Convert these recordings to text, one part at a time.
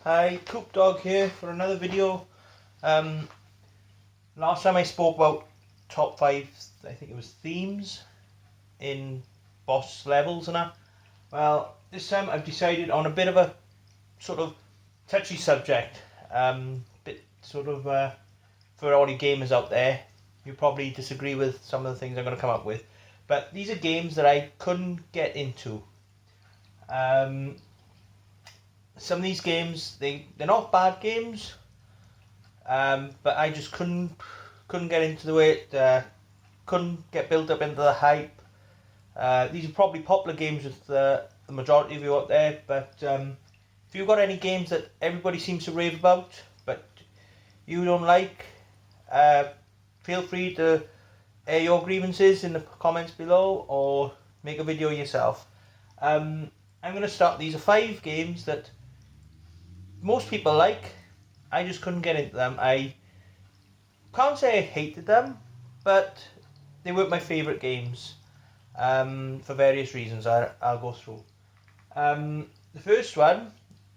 Hi, Coop Dog here for another video. Um, Last time I spoke about top 5, I think it was themes in boss levels and that. Well, this time I've decided on a bit of a sort of touchy subject. Bit sort of for all you gamers out there, you probably disagree with some of the things I'm going to come up with. But these are games that I couldn't get into. Um, some of these games, they're not bad games. But I just couldn't get into the way couldn't get built up into the hype. These are probably popular games with the majority of you out there, but if you've got any games that everybody seems to rave about, but you don't like, uh, feel free to air your grievances in the comments below or make a video yourself. I'm going to start. These are 5 games that most people like. I just couldn't get into them. I can't say I hated them, but they weren't my favourite games for various reasons I'll go through. The first one,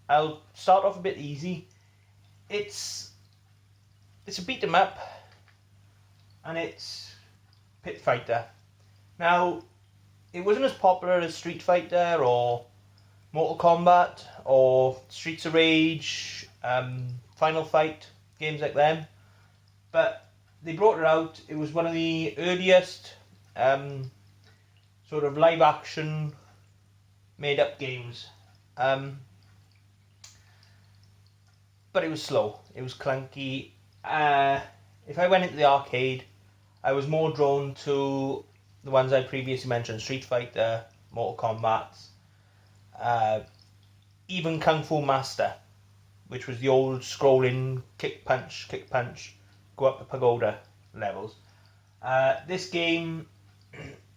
I'll start off a bit easy. It's a beat 'em up, and it's Pit Fighter. Now, it wasn't as popular as Street Fighter or Mortal Kombat or Streets of Rage, Final Fight, games like them, but they brought it out. It was one of the earliest sort of live action made up games. But it was slow. It was clunky. If I went into the arcade, I was more drawn to the ones I previously mentioned: Street Fighter, Mortal Kombat, even Kung Fu Master, which was the old scrolling kick punch, go up the pagoda levels. This game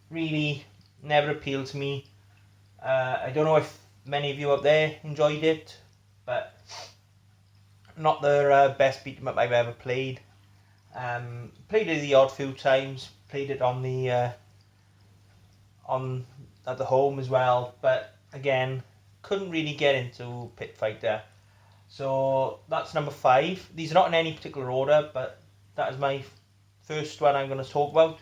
really never appealed to me. I don't know if many of you out there enjoyed it, but not the best beat 'em up I've ever played. Played it the odd few times. Played it on the on at the home as well, but again, couldn't really get into Pit Fighter. So that's number 5. These are not in any particular order, but that is my first one I'm going to talk about.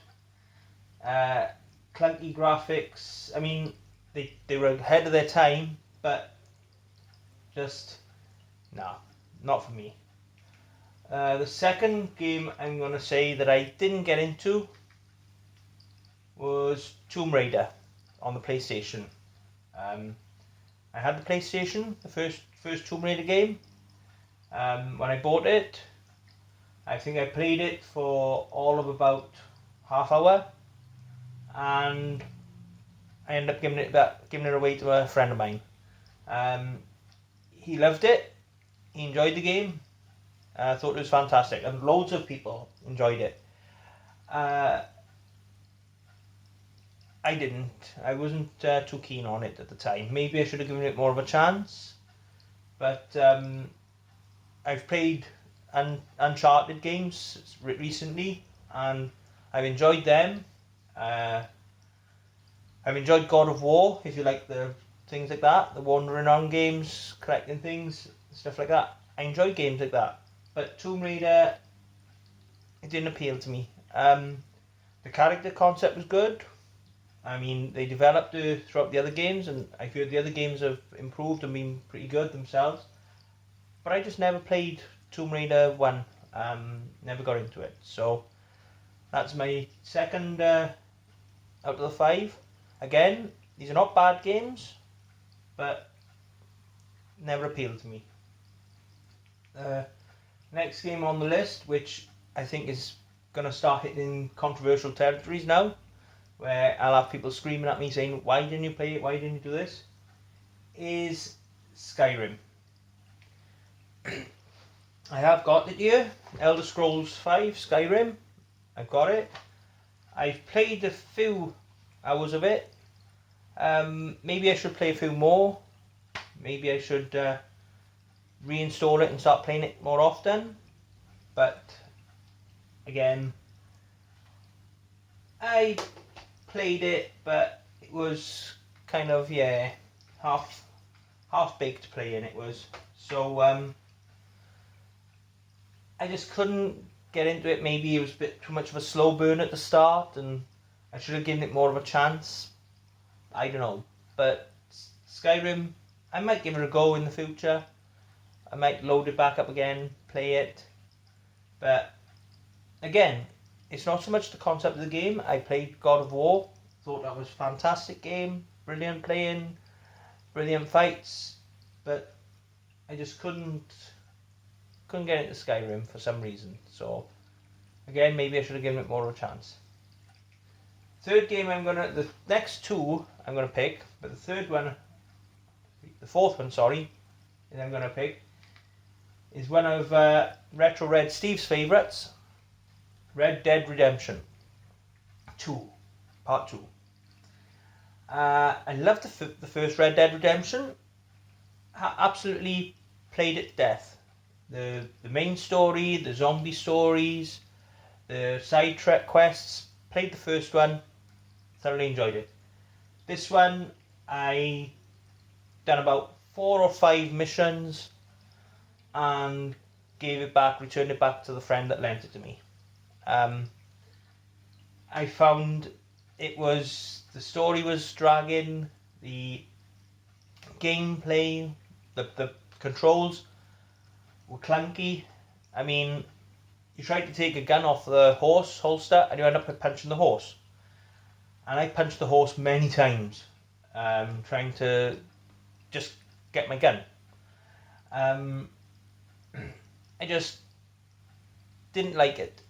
Clunky graphics. I mean, they were ahead of their time, but just no, not for me. The second game I'm going to say that I didn't get into was Tomb Raider on the PlayStation. I had the PlayStation, the first Tomb Raider game. When I bought it, I think I played it for all of about half hour, and I ended up giving it away to a friend of mine. He loved it. He enjoyed the game. I thought it was fantastic, and loads of people enjoyed it. I didn't. I wasn't too keen on it at the time. Maybe I should have given it more of a chance. But I've played Uncharted games recently, and I've enjoyed them. I've enjoyed God of War, if you like the things like that, the wandering around games, collecting things, stuff like that. I enjoy games like that. But Tomb Raider, it didn't appeal to me. The character concept was good. I mean, they developed throughout the other games, and I feel the other games have improved and been pretty good themselves. But I just never played Tomb Raider 1. Never got into it. So that's my second out of the 5. Again, these are not bad games, but never appealed to me. Next game on the list, which I think is going to start hitting controversial territories now, where I'll have people screaming at me saying, why didn't you play it, why didn't you do this, is Skyrim. I have got it here, Elder Scrolls 5 Skyrim. I've got it. I've played a few hours of it. Maybe I should play a few more. Maybe I should reinstall it and start playing it more often. But again, I played it, but it was kind of half half-baked playing it was. So I just couldn't get into it. Maybe it was a bit too much of a slow burn at the start, and I should have given it more of a chance. I don't know. But Skyrim, I might give it a go in the future. I might load it back up again, play it. But again, it's not so much the concept of the game. I played God of War. Thought that was a fantastic game. Brilliant playing. Brilliant fights. But I just couldn't get into Skyrim for some reason. So again, maybe I should have given it more of a chance. Third game the next two I'm gonna pick, but the fourth one, sorry, that I'm gonna pick is one of Retro Red Steve's favourites, Red Dead Redemption 2, Part 2. I loved the first Red Dead Redemption. Absolutely played it to death. The main story, the zombie stories, the side trek quests. Played the first one, thoroughly enjoyed it. This one, I done about 4 or 5 missions and returned it back to the friend that lent it to me. I found the story was dragging, the gameplay, the controls were clunky. I mean, you tried to take a gun off the horse holster and you end up punching the horse. And I punched the horse many times, trying to just get my gun. I just didn't like it.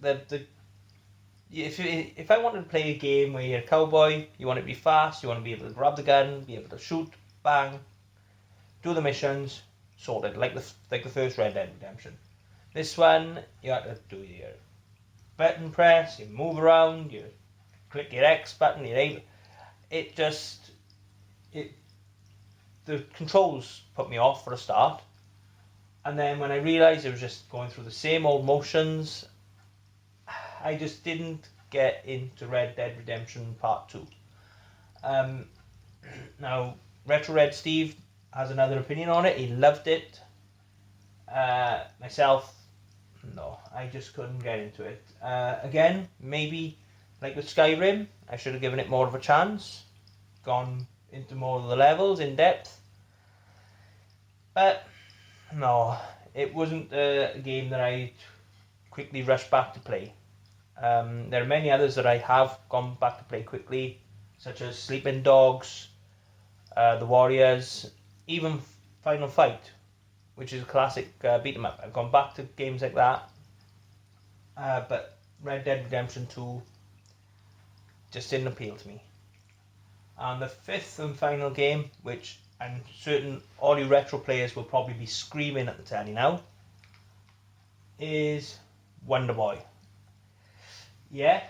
If I wanted to play a game where you're a cowboy, you want to be fast, you want to be able to grab the gun, be able to shoot, bang, do the missions, sorted, like the first Red Dead Redemption. This one, you have to do your button press, you move around, you click your X button, the controls put me off for a start. And then when I realised it was just going through the same old motions, I just didn't get into Red Dead Redemption Part 2. Now, Retro Red Steve has another opinion on it. He loved it. Myself, no, I just couldn't get into it. Again, maybe like with Skyrim, I should have given it more of a chance, gone into more of the levels in depth. But no, it wasn't a game that I quickly rushed back to play. There are many others that I have gone back to play quickly, such as Sleeping Dogs, The Warriors, even Final Fight, which is a classic beat 'em up. I've gone back to games like that, but Red Dead Redemption 2 just didn't appeal to me. And the fifth and final game, which I'm certain all you retro players will probably be screaming at the telly now, is Wonder Boy. Yeah,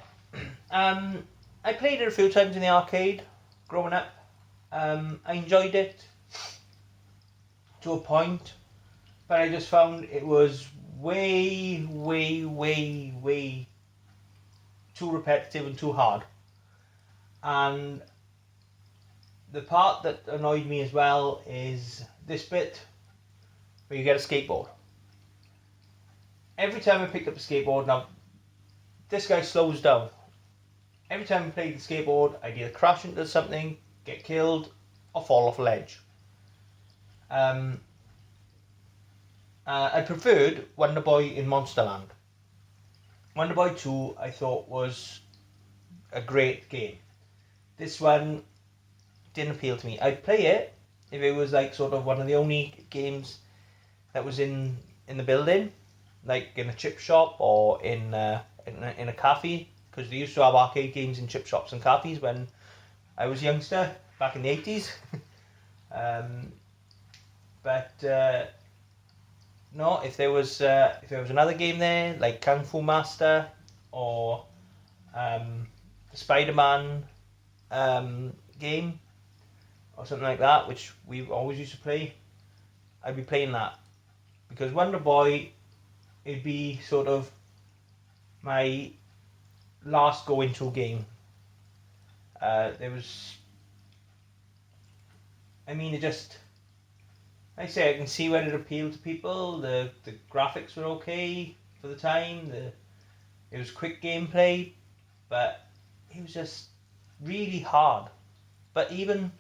I played it a few times in the arcade growing up. I enjoyed it to a point, but I just found it was way too repetitive and too hard. And the part that annoyed me as well is this bit where you get a skateboard. Every time I picked up a skateboard, now this guy slows down. Every time I played the skateboard, I'd either crash into something, get killed, or fall off a ledge. I preferred Wonder Boy in Monsterland. Wonder Boy 2 I thought was a great game. This one didn't appeal to me. I'd play it if it was like sort of one of the only games that was in the building, like in a chip shop or in a cafe, because they used to have arcade games in chip shops and cafes when I was a youngster back in the 80s. No, if there was another game there like Kung Fu Master or the Spider-Man game or something like that, which we always used to play, I'd be playing that, because Wonder Boy, it'd be sort of my last go into game. It I say I can see where it appealed to people. The graphics were okay for the time. It was quick gameplay, but it was just really hard. But even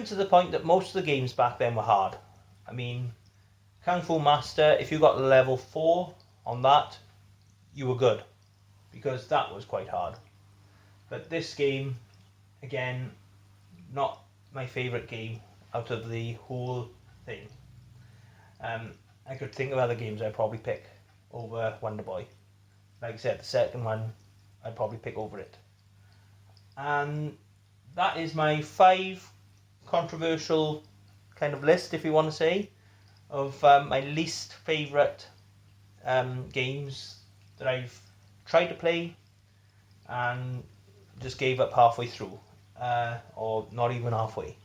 to the point that most of the games back then were hard. I mean, Kung Fu Master, if you got level 4 on that, you were good, because that was quite hard. But this game, again, not my favourite game out of the whole thing. I could think of other games I'd probably pick over Wonder Boy. Like I said, the second one I'd probably pick over it. And that is my 5 controversial kind of list, if you want to say, of my least favourite games that I've tried to play and just gave up halfway through, or not even halfway.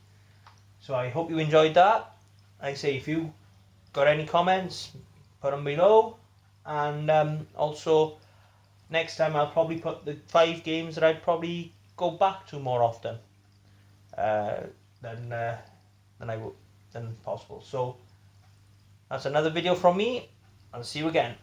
So I hope you enjoyed that. I say, if you got any comments, put them below, and also next time I'll probably put the 5 games that I'd probably go back to more often than possible. So that's another video from me. I'll see you again.